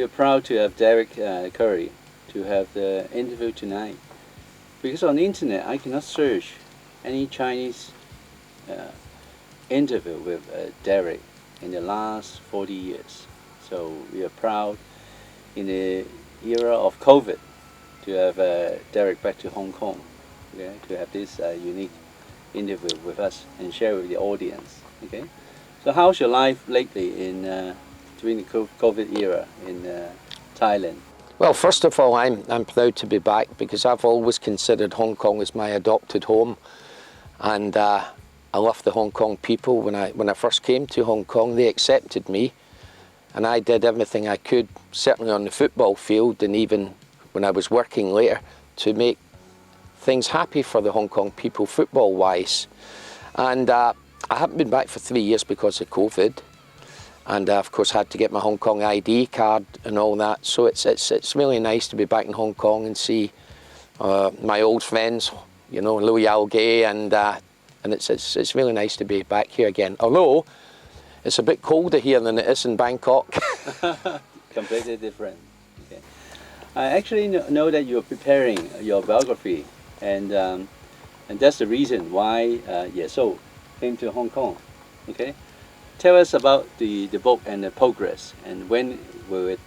We're proud to have Derek Curry to have the interview tonight, because on the internet I cannot search any Chinese interview with Derek in the last 40 years. So we are proud in the era of COVID to have Derek back to Hong Kong, okay, to have this unique interview with us and share with the audience. Okay, so how's your life lately in during the COVID era in Thailand? Well, first of all, I'm proud to be back because I've always considered Hong Kong as my adopted home, and I love the Hong Kong people. When I first came to Hong Kong, they accepted me, and I did everything I could, certainly on the football field, and even when I was working later, to make things happy for the Hong Kong people football-wise. And I haven't been back for 3 years because of COVID. And I, of course, had to get my Hong Kong ID card and all that. So it's really nice to be back in Hong Kong and see my old friends, you know, Liu Yao Gay, and it's really nice to be back here again. Although it's a bit colder here than it is in Bangkok. Completely different. Okay. I actually know that you're preparing your biography, and that's the reason why Yeso came to Hong Kong. Okay. Tell us about the book and the progress, and when will it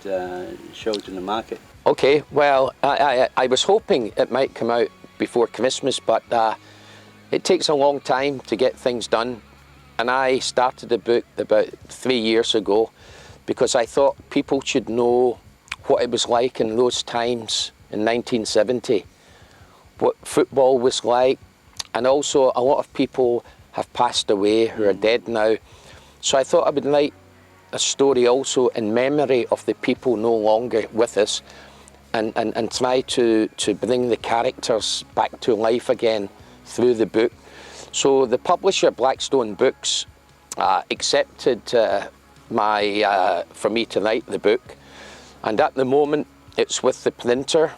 show to the market? Okay, well, I was hoping it might come out before Christmas, but it takes a long time to get things done. And I started the book about 3 years ago because I thought people should know what it was like in those times in 1970, what football was like, and also a lot of people have passed away who are dead now. So I thought I would write a story also in memory of the people no longer with us, and try to bring the characters back to life again through the book. So the publisher, Blackstone Books, accepted for me to write the book, and at the moment it's with the printer,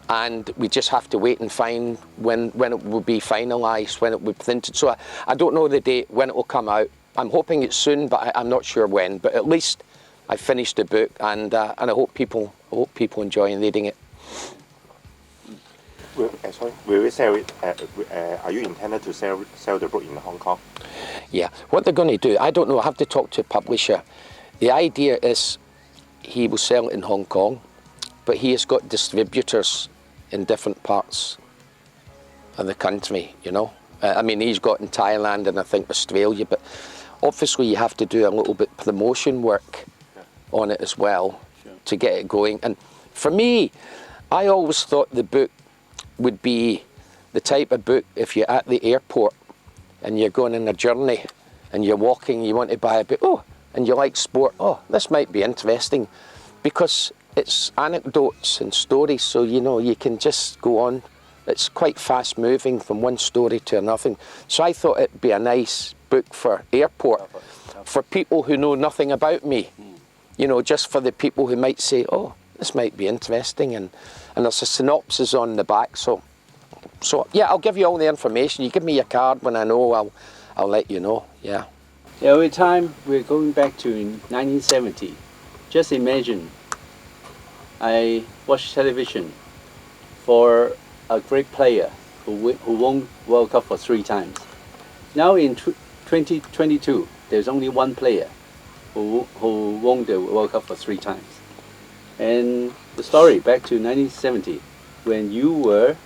and we just have to wait and find when it will be finalised, when it will be printed. So I don't know the date when it will come out. I'm hoping it's soon, but I'm not sure when. But at least I finished the book, and I hope people enjoy reading it. Will we sell it? Are you intended to sell the book in Hong Kong? Yeah, what they're going to do, I don't know. I have to talk to a publisher. The idea is he will sell it in Hong Kong, but he has got distributors in different parts of the country, you know. I mean, he's got in Thailand and I think Australia, but obviously you have to do a little bit promotion work on it as well to get it going. And for me, I always thought the book would be the type of book if you're at the airport and you're going on a journey and you're walking, you want to buy a book, and you like sport, this might be interesting, because it's anecdotes and stories, so you know you can just go on. It's quite fast moving from one story to another. So I thought it'd be a nice book for airport, for people who know nothing about me. You know, just for the people who might say, this might be interesting, and there's a synopsis on the back. So yeah, I'll give you all the information. You give me your card when I know, I'll let you know. Yeah. Every time we're going back to 1970, just imagine I watched television for a great player who won World Cup for 3 times. Now in 2022, there's only one player who won the World Cup for 3 times. And the story back to 1970, when you were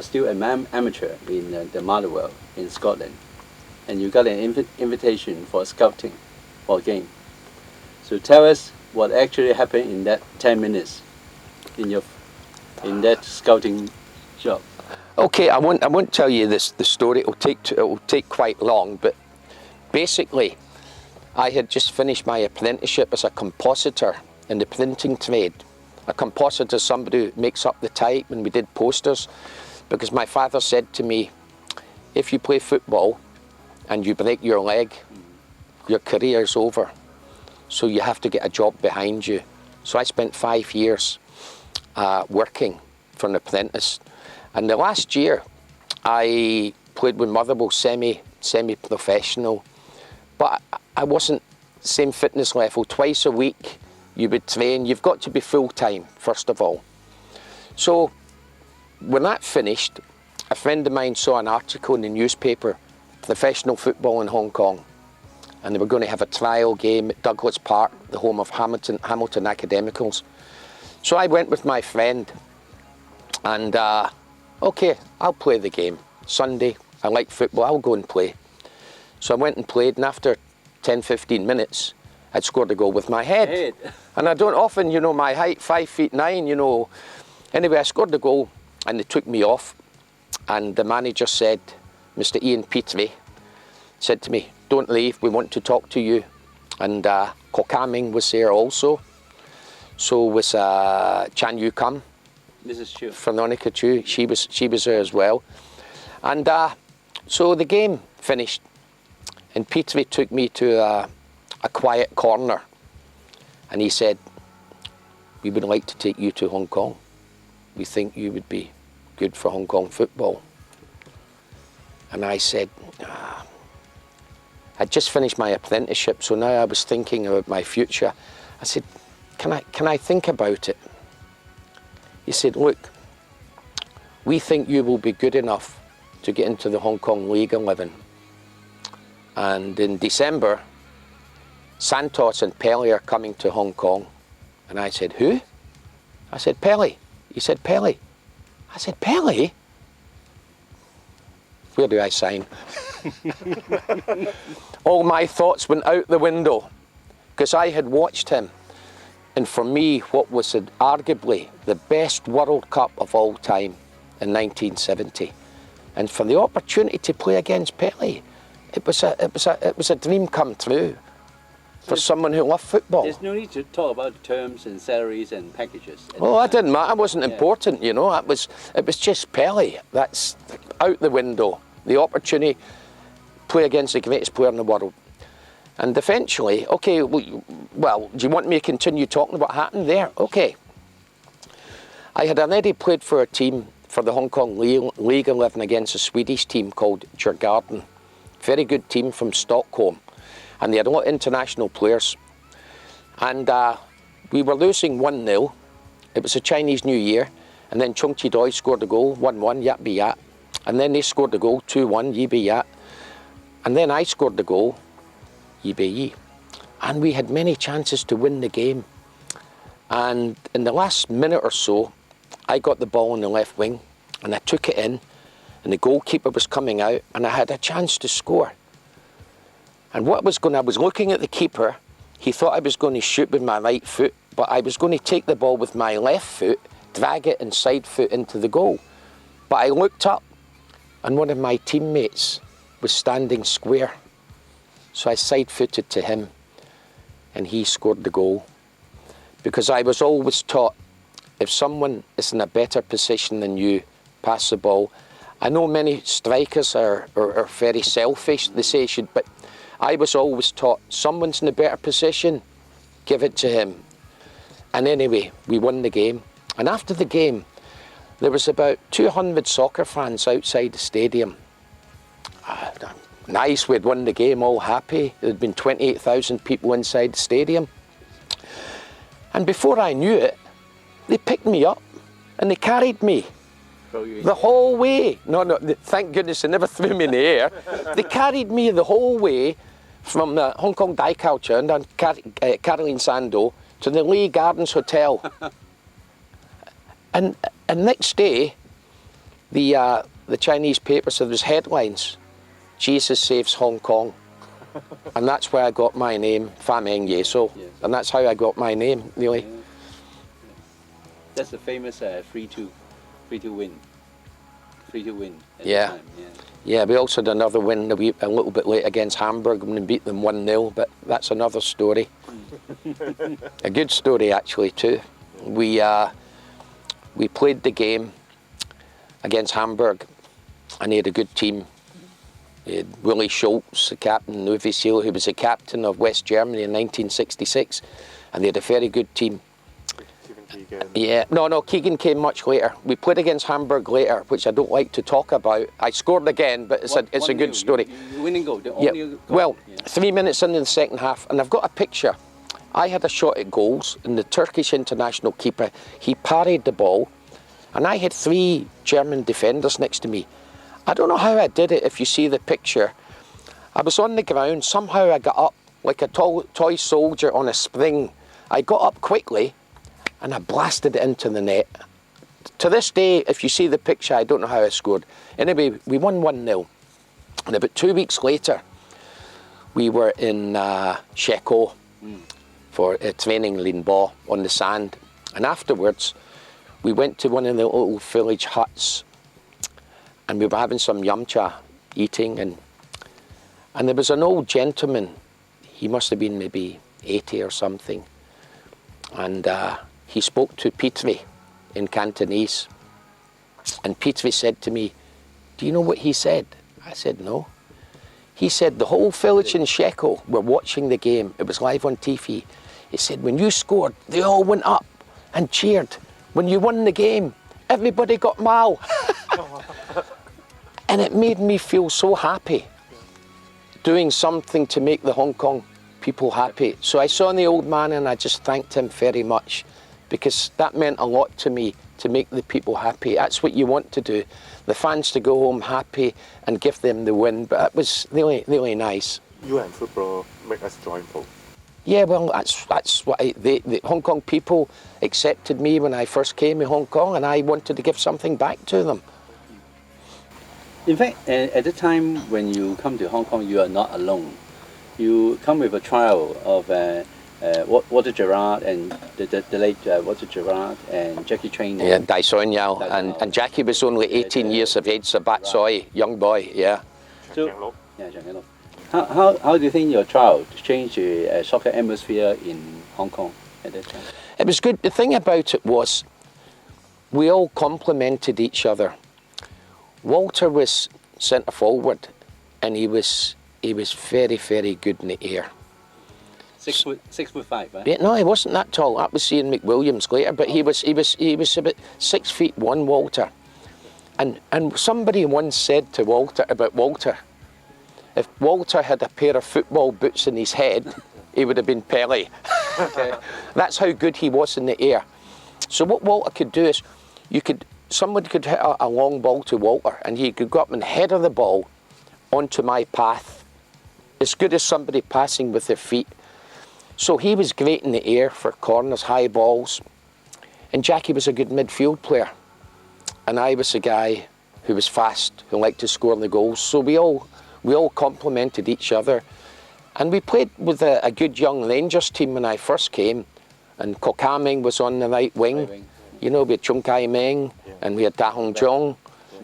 still an amateur in the Motherwell in Scotland, and you got an invitation for scouting for a game. So tell us what actually happened in that 10 minutes in that scouting job. Okay, I won't tell you the story. It will take quite long, but basically, I had just finished my apprenticeship as a compositor in the printing trade. A compositor is somebody who makes up the type, and we did posters, because my father said to me, if you play football and you break your leg, your career's over. So you have to get a job behind you. So I spent 5 years working for an apprentice. And the last year, I played with Motherwell semi-professional, but I wasn't same fitness level. Twice a week, you would train. You've got to be full-time, first of all. So when that finished, a friend of mine saw an article in the newspaper, professional football in Hong Kong, and they were going to have a trial game at Douglas Park, the home of Hamilton Academicals. So I went with my friend, and okay, I'll play the game. Sunday, I like football, I'll go and play. So I went and played, and after 10-15 minutes, I'd scored a goal with my head. And I don't often, you know, my height, 5'9", you know. Anyway, I scored the goal, and they took me off, and the manager said, Mr. Ian Petrie, said to me, don't leave, we want to talk to you. And Ko Kaming was there also. So was Chan Yu Kam, Mrs. Chu. Veronica Chu, she was there as well. And so the game finished, and Petrie took me to a quiet corner, and he said, we would like to take you to Hong Kong. We think you would be good for Hong Kong football. And I said, I'd just finished my apprenticeship, so now I was thinking about my future. I said, can I think about it? He said, look, we think you will be good enough to get into the Hong Kong League 11. And in December, Santos and Pele are coming to Hong Kong. And I said, who? I said, Pele. He said, Pele. I said, Pele? Where do I sign? All my thoughts went out the window, because I had watched him. And for me, what was arguably the best World Cup of all time in 1970. And for the opportunity to play against Pele, it was a dream come true for someone who loved football. There's no need to talk about terms and salaries and packages. Well, that didn't matter. It wasn't important, you know. It was just Pele. That's out the window. The opportunity to play against the greatest player in the world. And eventually, okay, well, do you want me to continue talking about what happened there? Okay. I had already played for a team for the Hong Kong League 11 against a Swedish team called Djurgården. Very good team from Stockholm. And they had a lot of international players. And we were losing 1-0. It was a Chinese New Year. And then Chung Chi-doi scored a goal, 1-1, Yap Bi Yat. And then they scored the goal, 2-1, Yi Bi Yat. And then I scored the goal, Yi Bi Yi. And we had many chances to win the game. And in the last minute or so, I got the ball on the left wing, and I took it in, and the goalkeeper was coming out, and I had a chance to score. And I was looking at the keeper. He thought I was going to shoot with my right foot, but I was going to take the ball with my left foot, drag it and side foot into the goal. But I looked up, and one of my teammates was standing square. So I side-footed to him, and he scored the goal. Because I was always taught, if someone is in a better position than you, pass the ball. I know many strikers are very selfish, they say should, but I was always taught, someone's in a better position, give it to him. And anyway, we won the game. And after the game, there was about 200 soccer fans outside the stadium. Nice, we'd won the game, all happy. There had been 28,000 people inside the stadium. And before I knew it, they picked me up and they carried me the whole way. No, thank goodness they never threw me in the air. They carried me the whole way from the Hong Kong Dai Culture and on Caroline Sando to the Lee Gardens Hotel. And next day, the Chinese paper said there was headlines, Jesus saves Hong Kong. And that's where I got my name, Fa Meng Ye So. Yes. And that's how I got my name, really. That's the famous free to win. Free to win at yeah. the time. Yeah, we also had another win a little bit late against Hamburg when we beat them 1-0, but that's another story. A good story actually too. We played the game against Hamburg, and he had a good team. He had Willy Schultz, the captain, Uwe Seal, who was the captain of West Germany in 1966, and they had a very good team. Yeah, no, Keegan came much later. We played against Hamburg later, which I don't like to talk about. I scored again, but it's a good story. Winning goal, the yeah. only goal. Well, 3 minutes into the second half, and I've got a picture. I had a shot at goals, and the Turkish international keeper, he parried the ball, and I had 3 German defenders next to me. I don't know how I did it, if you see the picture. I was on the ground, somehow I got up like a toy soldier on a spring. I got up quickly, and I blasted it into the net. To this day, if you see the picture, I don't know how I scored. Anyway, we won 1-0. And about 2 weeks later, we were in Sheko for training Linbo on the sand. And afterwards, we went to one of the little village huts, and we were having some yumcha eating, and there was an old gentleman. He must have been maybe 80 or something, and he spoke to Petri in Cantonese, and Petri said to me, "Do you know what he said?" I said, "No." He said, "The whole village in Sheko were watching the game. It was live on TV. He said, when you scored, they all went up and cheered. When you won the game, everybody got mal." And it made me feel so happy, doing something to make the Hong Kong people happy. So I saw the old man and I just thanked him very much, because that meant a lot to me, to make the people happy. That's what you want to do. The fans to go home happy and give them the win. But it was really, really nice. You and football make us joyful. Yeah, well, that's what the Hong Kong people accepted me when I first came to Hong Kong, and I wanted to give something back to them. In fact, at the time when you come to Hong Kong, you are not alone. You come with a trial of Walter Gerard and the late Walter Gerard and Jackie Train. Yeah, Dai Soin Yao, and Jackie was only 18 years of age, so Bat Soy, young boy, yeah. So, how do you think your trial changed the soccer atmosphere in Hong Kong at that time? It was good. The thing about it was, we all complemented each other. Walter was centre forward, and he was very, very good in the air. 6'5", right? Yeah, no, he wasn't that tall. That was Ian McWilliams later, but he was about 6'1", Walter. And somebody once said to Walter about Walter, if Walter had a pair of football boots in his head, he would have been Pele. Okay. That's how good he was in the air. So what Walter could do is, someone could hit a long ball to Walter, and he could go up and header the ball onto my path, as good as somebody passing with their feet. So he was great in the air for corners, high balls. And Jackie was a good midfield player. And I was a guy who was fast, who liked to score the goals. So we all complemented each other. And we played with a good young Rangers team when I first came. And Ko Kaming was on the right wing. You know, we had Chung Kai Meng, and we had Da Hong Zhong,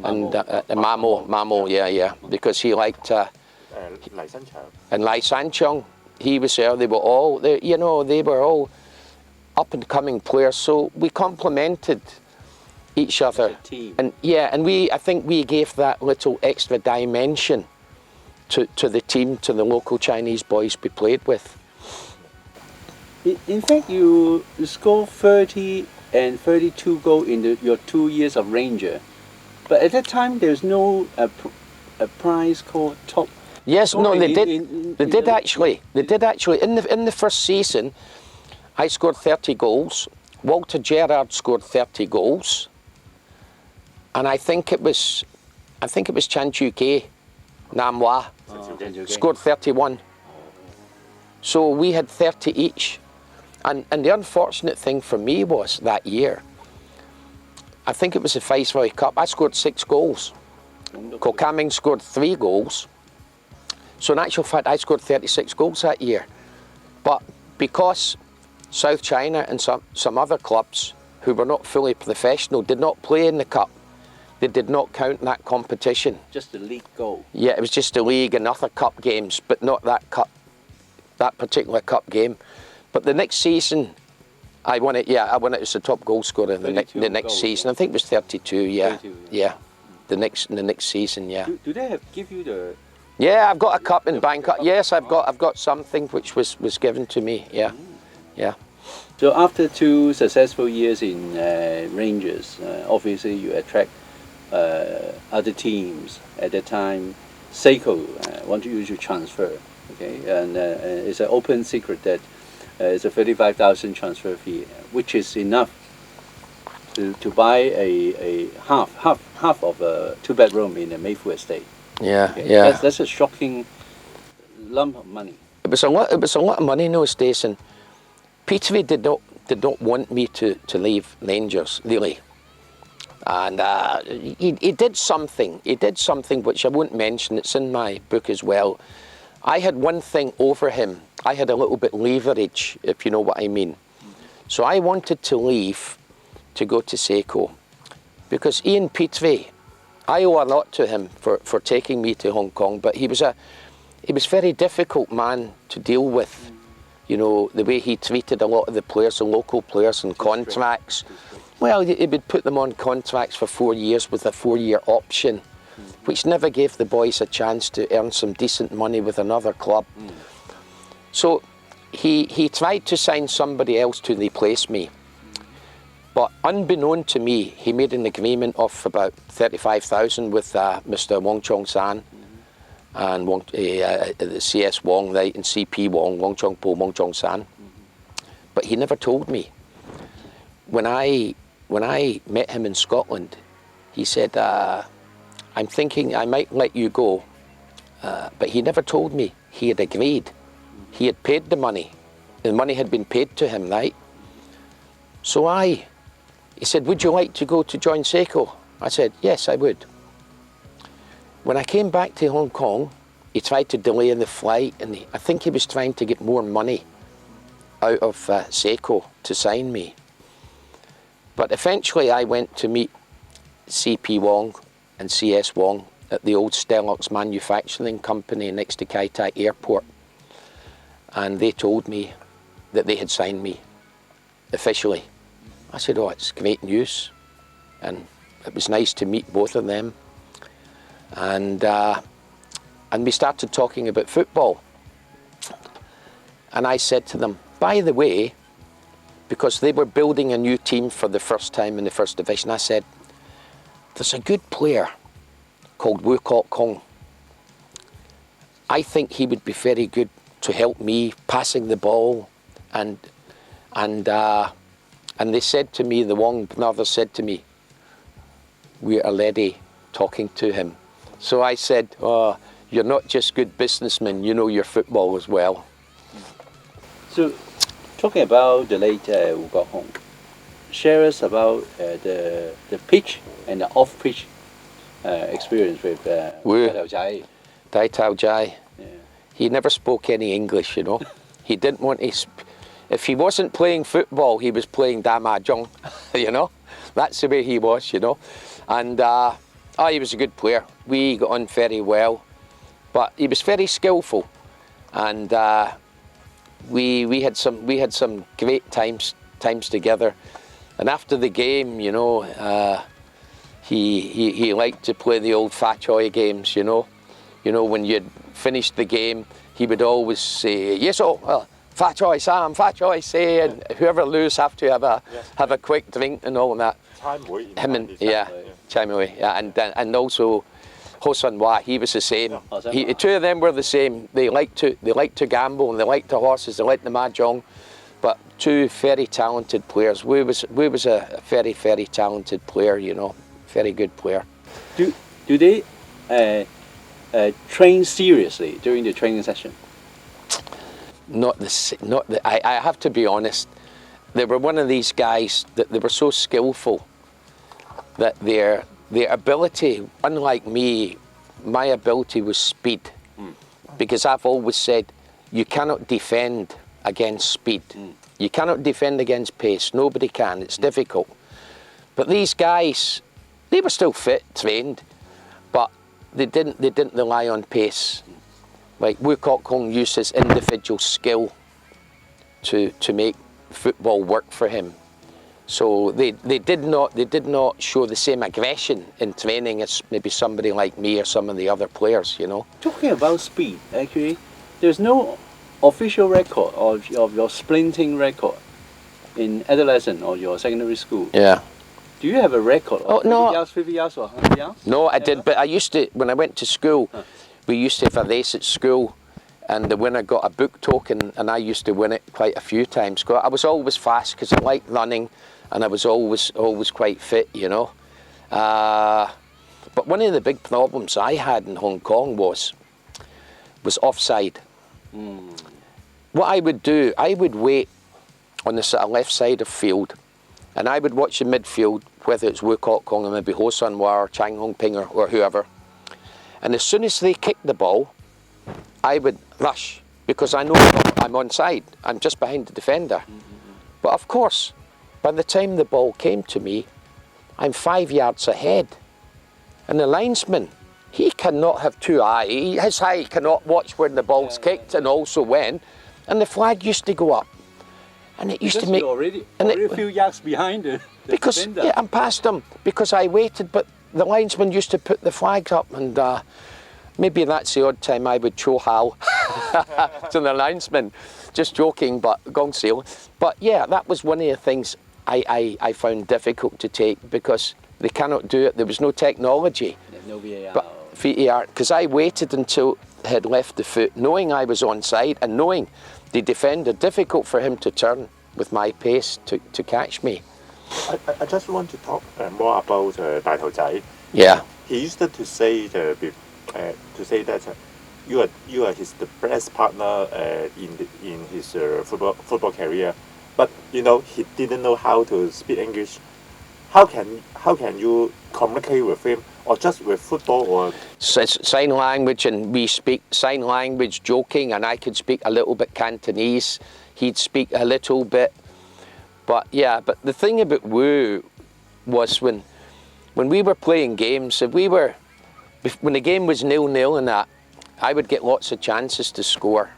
and Mamo, yeah, because he liked... and Lai San Chung, he was there. They were all, they were all up-and-coming players. So we complemented each other. And yeah, and I think we gave that little extra dimension to the team, to the local Chinese boys we played with. In fact, you scored 30 and 32 goals in your 2 years of Ranger. But at that time, there's no a prize called top. Yes, no, they did actually. They did actually. In the first season, I scored 30 goals. Walter Gerard scored 30 goals, and I think it was Chan Chu Kei, Nam Wah, scored 31. So we had 30 each, and the unfortunate thing for me was that year, I think it was the Viceroy Cup, I scored 6 goals. Ko Kaming scored 3 goals. So in actual fact, I scored 36 goals that year. But because South China and some other clubs who were not fully professional did not play in the cup, they did not count that competition. Just the league goal? Yeah, it was just the league and other cup games, but not that particular cup game. But the next season, I won it as the top goal scorer in the next season. I think it was 32, yeah. 32, yeah. The next season, yeah. Do they give you the... Yeah, I've got a cup in Bangkok. Yes, I've got something which was given to me. Yeah, yeah. So after 2 successful years in Rangers, obviously you attract other teams. At that time, Seiko wanted you to transfer. Okay, and it's an open secret that it's a 35,000 transfer fee, which is enough to buy a half of a 2-bedroom in a Mayfield estate. Yeah, Okay? yeah. That's a shocking lump of money. It was a lot of money in those days, and Petervey did not want me to leave Rangers, really. And he did something. He did something which I won't mention. It's in my book as well. I had one thing over him. I had a little bit leverage, if you know what I mean. So I wanted to leave to go to Seiko, because Ian Petervey, I owe a lot to him for taking me to Hong Kong, but he was a very difficult man to deal with. You know, the way he treated a lot of the players, the local players, and contracts. Well, he would put them on contracts for 4 years with a 4-year option, which never gave the boys a chance to earn some decent money with another club. So he tried to sign somebody else to replace me. But unbeknown to me, he made an agreement of about 35,000 with Mr. Wong Chong San and the CS Wong, right, and CP Wong, Wong Chong Po, Wong Chong San. But he never told me. When I met him in Scotland, he said, I'm thinking I might let you go. But he never told me he had agreed. He had paid the money. The money had been paid to him, right? So he said, would you like to go to join Seiko? I said, yes, I would. When I came back to Hong Kong, he tried to delay the flight, and I think he was trying to get more money out of Seiko to sign me. But eventually I went to meet CP Wong and CS Wong at the old Stellux manufacturing company next to Kai Tak Airport. And they told me that they had signed me officially. I said, oh, it's great news. And it was nice to meet both of them. And we started talking about football. And I said to them, by the way, because they were building a new team for the first time in the first division, I said, there's a good player called Wu Kok Kong. I think he would be very good to help me passing the ball. And they said to me, the Wong brothers said to me, we are already talking to him. So I said, oh, you're not just good businessmen, you know your football as well. So, talking about the late Wu Kok Kong, share us about the pitch and the off-pitch experience with Wu. Dai Tao Jai. Dai Tao Jai. Yeah. He never spoke any English, you know. He didn't want to... If he wasn't playing football, he was playing Da Mahjong, you know. That's the way he was, you know. And he was a good player. We got on very well. But he was very skillful. And we had some great times together. And after the game, you know, he liked to play the old Fat Choi games, you know. You know, when you'd finished the game, he would always say, yes, oh, well, Fat Choi Sam, Fat Choi say, and whoever lose have to have a quick drink and all of that. Him and Chai Mui, yeah, and also Ho Sun Wah, he was the same. Two of them were the same. They liked to gamble and they liked the horses, they liked the mahjong. But two very talented players. Wu was a very, very talented player, you know, very good player. Do they train seriously during the training session? I have to be honest. They were one of these guys that they were so skillful that their ability, unlike me, my ability was speed. Because I've always said, you cannot defend against speed. You cannot defend against pace. Nobody can. It's difficult. But these guys, they were still fit, trained, but they didn't rely on pace. Like Wu Kok Kong used his individual skill to make football work for him. So they did not show the same aggression in training as maybe somebody like me or some of the other players, you know. Talking about speed, actually, there's no official record of your sprinting record in adolescent or your secondary school. Yeah. Do you have a record of 50 yards or 100 yards? No, I did, but I used to, when I went to school, we used to have a race at school, and the winner got a book token, and I used to win it quite a few times. I was always fast because I liked running, and I was always quite fit, you know. But one of the big problems I had in Hong Kong was offside. What I would do, I would wait on the sort of left side of field, and I would watch the midfield, whether it's Wu Kok Kong or maybe Ho Sun Wah or Chang Hong Ping or whoever. And as soon as they kicked the ball, I would rush, because I know I'm onside. I'm just behind the defender. But of course, by the time the ball came to me, I'm 5 yards ahead. And the linesman, he cannot have two eyes. His eye cannot watch when the ball's kicked and also when. And the flag used to go up. And it used to make... already a few yards behind the defender. Yeah, I'm past him because I waited, but the linesman used to put the flags up, and maybe that's the odd time I would show how to the linesman. Just joking, but gong seal. But yeah, that was one of the things I found difficult to take, because they cannot do it. There was no technology. No VAR. But VAR, because I waited until he had left the foot, knowing I was onside and knowing the defender, difficult for him to turn with my pace to catch me. I just want to talk more about 大頭仔. Yeah. He used to say that you are the best partner in his football career, but you know he didn't know how to speak English. How can you communicate with him, or just with football, or sign language? And we speak sign language, joking, and I could speak a little bit Cantonese. He'd speak a little bit, but yeah. But the thing about Wu was when we were playing games, when the game was 0-0 and that, I would get lots of chances to score.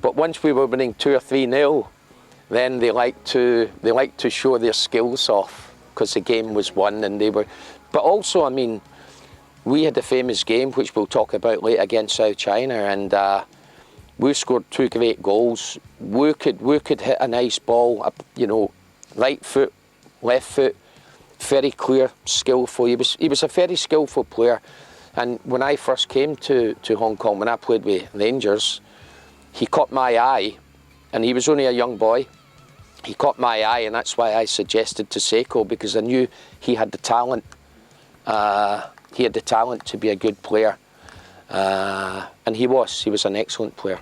But once we were winning 2 or 3-0, then they like to show their skills off, because the game was won and they were. But also, I mean, we had a famous game which we'll talk about later against South China, and Wu scored 2 great goals. Wu could hit a nice ball, you know, right foot, left foot, very clear, skillful. He was a very skillful player. And when I first came to Hong Kong, when I played with Rangers, he caught my eye, and he was only a young boy. He caught my eye, and that's why I suggested to Seiko, because I knew he had the talent. He had the talent to be a good player, and he was an excellent player.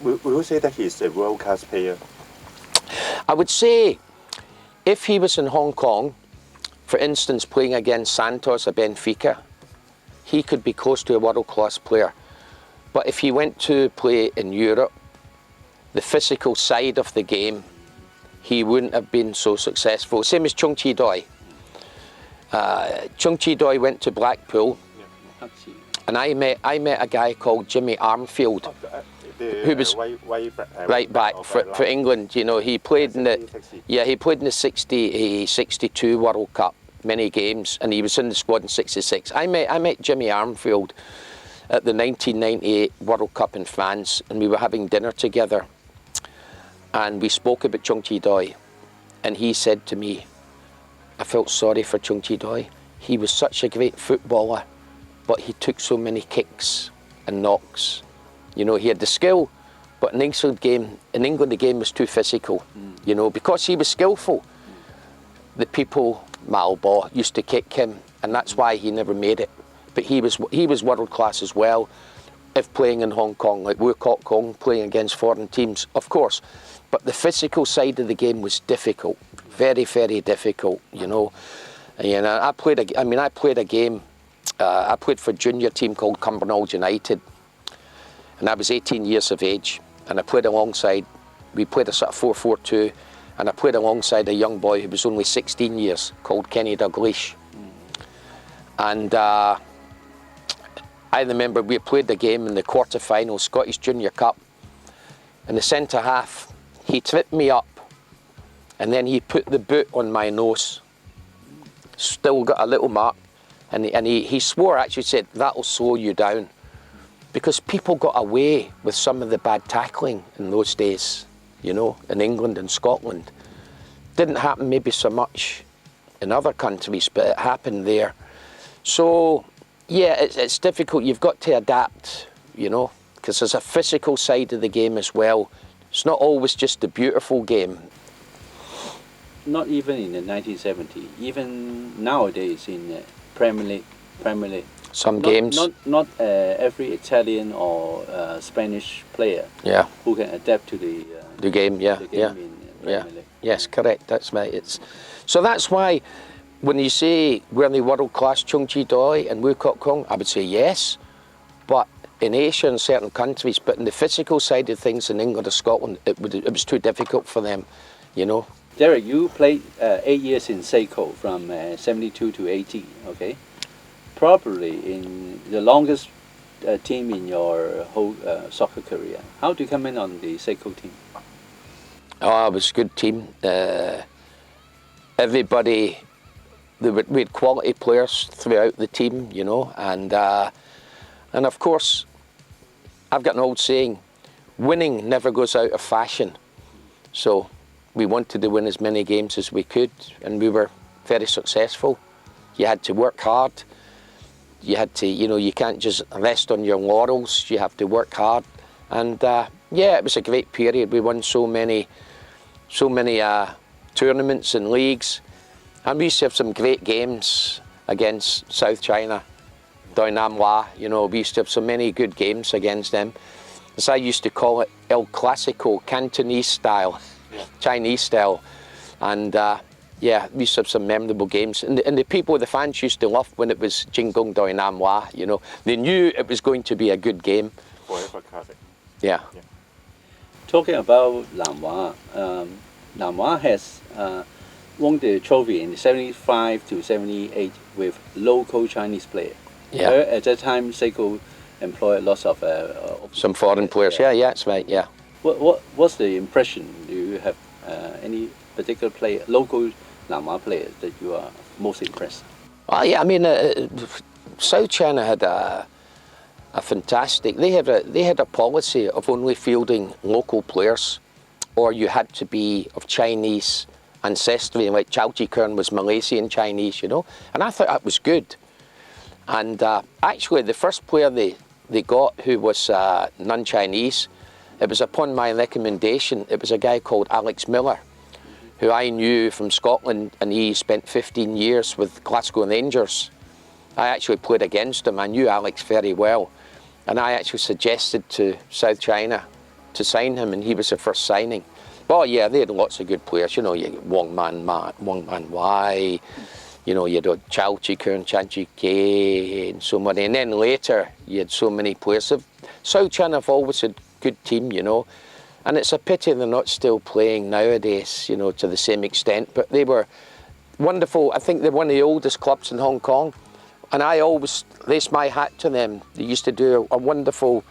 Will you say that he's a world-class player? I would say, if he was in Hong Kong, for instance, playing against Santos or Benfica, he could be close to a world-class player. But if he went to play in Europe, the physical side of the game, he wouldn't have been so successful. Same as Chung Chi Doi. Chung Chi Doi went to Blackpool, and I met a guy called Jimmy Armfield, who was right back for England. You know, he played in the 62 World Cup, many games, and he was in the squad in 66. I met Jimmy Armfield at the 1998 World Cup in France, and we were having dinner together, and we spoke about Chung Chi Doi, and he said to me, I felt sorry for Chung Chi Doi. He was such a great footballer, but he took so many kicks and knocks. You know, he had the skill, but in England the game was too physical. You know, because he was skillful, the people, Malbo, used to kick him, and that's why he never made it. But he was world class as well, if playing in Hong Kong, like Wu Kok Kong, playing against foreign teams, of course. But the physical side of the game was difficult, very, very difficult. You know, I played a game. I played for a junior team called Cumbernauld United, and I was 18 years of age, and I played alongside. We played a sort of 4-4-2, and I played alongside a young boy who was only 16 years, called Kenny Dalglish. And I remember we played the game in the quarter-final Scottish Junior Cup, and the centre half, he tripped me up, and then he put the boot on my nose. Still got a little mark, and he swore, actually said, that'll slow you down. Because people got away with some of the bad tackling in those days, you know, in England and Scotland. Didn't happen maybe so much in other countries, but it happened there. So, yeah, it's difficult. You've got to adapt, you know. because there's a physical side of the game as well. It's not always just a beautiful game. Not even in the 1970s, even nowadays in the Premier League. Some games. Not every Italian or Spanish player who can adapt to the game. In Premier League. Yes, correct. That's right. So that's why when you say we're the world class Cheongji Doi and Wukok Kong, I would say yes. But in Asia and certain countries, but in the physical side of things in England or Scotland, it was too difficult for them, you know. Derek, you played 8 years in Seiko from 72 to 80, okay? Probably in the longest team in your whole soccer career. How do you come in on the Seiko team? Oh, it was a good team. Everybody, we had quality players throughout the team, you know, and of course, I've got an old saying, winning never goes out of fashion. So we wanted to win as many games as we could, and we were very successful. You had to work hard. You had to, you know, you can't just rest on your laurels. You have to work hard. And yeah, it was a great period. We won so many tournaments and leagues. And we used to have some great games against South China, Doi Nam Hua. You know, we used to have so many good games against them. As I used to call it, El Clasico, Cantonese style, Chinese style. And yeah, we used to have some memorable games. And the people, the fans used to love when it was Jingong Doi Nam Hua, you know. They knew it was going to be a good game. Forever classic. Yeah. Talking about Nam Hua, Nam Hua has won the trophy in 75 to 78 with local Chinese players. Yeah. At that time, Seiko employed lots of some foreign players. Yeah, that's right. Yeah. What's the impression? Do you have any particular player, local Nam Hua players that you are most impressed? Well, yeah. I mean, South China had a fantastic. They had a policy of only fielding local players, or you had to be of Chinese ancestry. Like Chao Ji Kern was Malaysian Chinese, you know, and I thought that was good. And actually, the first player they got who was non-Chinese, it was upon my recommendation. It was a guy called Alex Miller, who I knew from Scotland, and he spent 15 years with Glasgow Rangers. I actually played against him. I knew Alex very well, and I actually suggested to South China to sign him, and he was the first signing. Well, yeah, they had lots of good players. You know, you had Wang Man Wai, you know, you had Chao Chi Kern, Chan Chi Kei, and so many. And then later, you had so many players. So South China have always had a good team, you know. And it's a pity they're not still playing nowadays, you know, to the same extent. But they were wonderful. I think they're one of the oldest clubs in Hong Kong. And I always raise my hat to them. They used to do a wonderful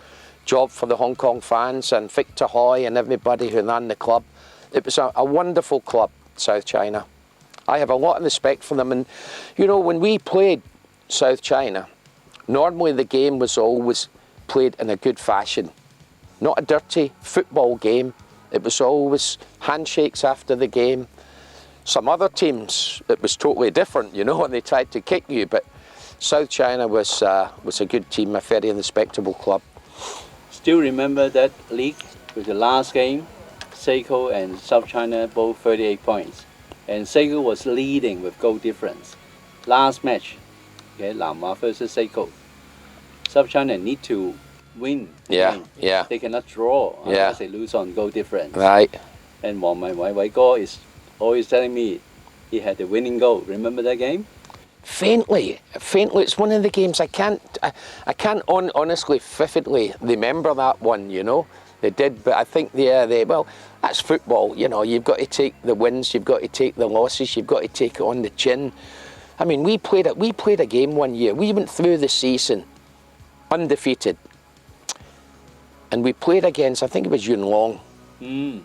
job for the Hong Kong fans, and Victor Hoy and everybody who ran the club. It was a wonderful club, South China. I have a lot of respect for them. And, you know, when we played South China, normally the game was always played in a good fashion. Not a dirty football game. It was always handshakes after the game. Some other teams, it was totally different, you know, and they tried to kick you. But South China was a good team, a very respectable club. Still remember that league with the last game, Seiko and South China both 38 points. And Seiko was leading with goal difference. Last match, okay, Nam Hua versus Seiko. South China need to win the game. Yeah. They cannot draw unless they lose on goal difference. Right. And Wang Man Wai Go is always telling me he had the winning goal. Remember that game? Faintly. It's one of the games I can't honestly, vividly remember that one. You know, they did, but I think well, that's football. You know, you've got to take the wins, you've got to take the losses, you've got to take it on the chin. I mean, we played a game one year. We went through the season undefeated, and we played against, I think it was Yuen Long. And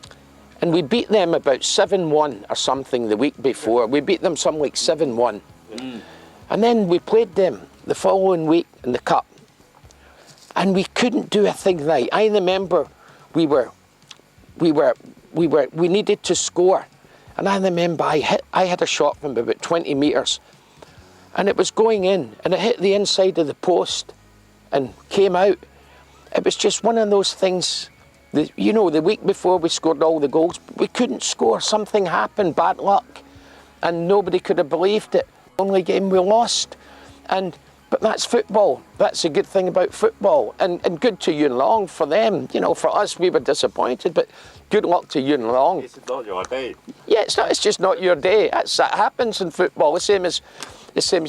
we beat them about 7-1 or something the week before. We beat them something like 7-1. And then we played them the following week in the cup, and we couldn't do a thing right. I remember we needed to score, and I remember I had a shot from about 20 meters, and it was going in, and it hit the inside of the post and came out, it was just one of those things. You know, the week before we scored all the goals, we couldn't score. Something happened, bad luck, and nobody could have believed it. Only game we lost, but that's football. That's a good thing about football, and good to Yuen Long for them. You know, for us, we were disappointed, but good luck to Yuen Long. It's not your day. Yeah, it's just not your day. That happens in football. The same as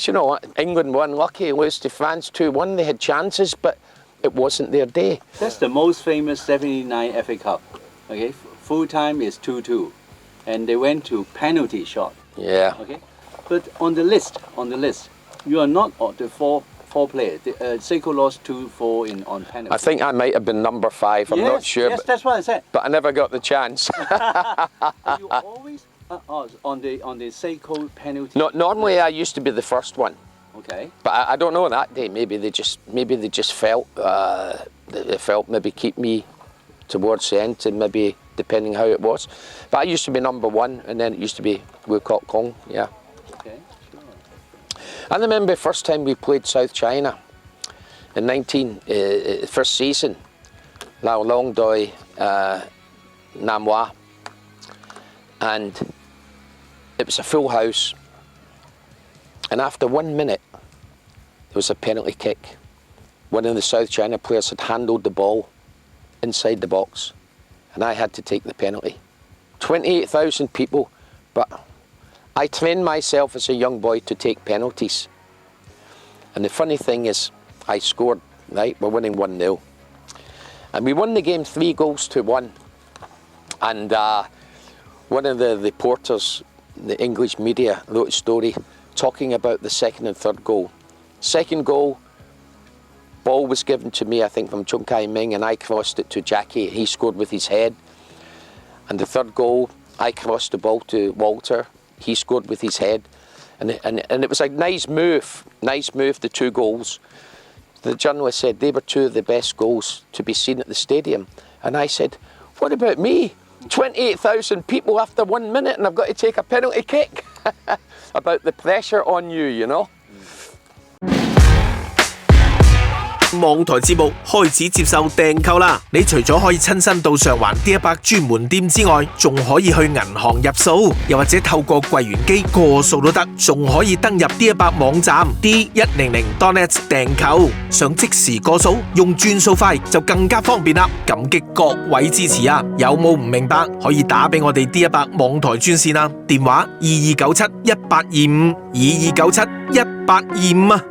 you know, England were unlucky, lost to France 2-1. They had chances, but it wasn't their day. That's the most famous 79 FA Cup. Okay, full time is 2-2, and they went to penalty shot. Yeah. Okay, but on the list, you are not the four players. Seiko lost 2-4 on penalty. I think I might have been number 5. I'm not sure. Yes, that's what I said. But I never got the chance. You always on the Seiko penalty. No, normally I used to be the first one. Okay. But I don't know that day. Maybe they just felt they felt maybe keep me towards the end, and maybe depending how it was. But I used to be number 1, and then it used to be Wu Kok Kong. Yeah. Okay. Sure. I remember the first time we played South China in first season, Lao Long Doi Nam Wa, and it was a full house. And after 1 minute, there was a penalty kick. One of the South China players had handled the ball inside the box, and I had to take the penalty. 28,000 people, but I trained myself as a young boy to take penalties. And the funny thing is, I scored, right? We're winning 1-0. And we won the game 3-1. And one of the reporters, the English media, wrote a story talking about the second and third goal. Second goal, ball was given to me, I think, from Chung Kai Ming, and I crossed it to Jackie. He scored with his head. And the third goal, I crossed the ball to Walter. He scored with his head. And it was a nice move, the 2 goals. The journalist said they were 2 of the best goals to be seen at the stadium. And I said, what about me? 28,000 people after 1 minute, and I've got to take a penalty kick. About the pressure on you, you know. 網台節目開始接受訂購啦！你除咗可以親身到上環 D100 專門店之外，仲可以去銀行入數，又或者透過櫃員機過數都得，仲可以登入 D100 網站 D100.net 訂購，想即時過數，用轉數快就更加方便啦！感激各位支持啊！有冇唔明白可以打俾我哋 D100 網台專線啊，電話22971825 22971825啊！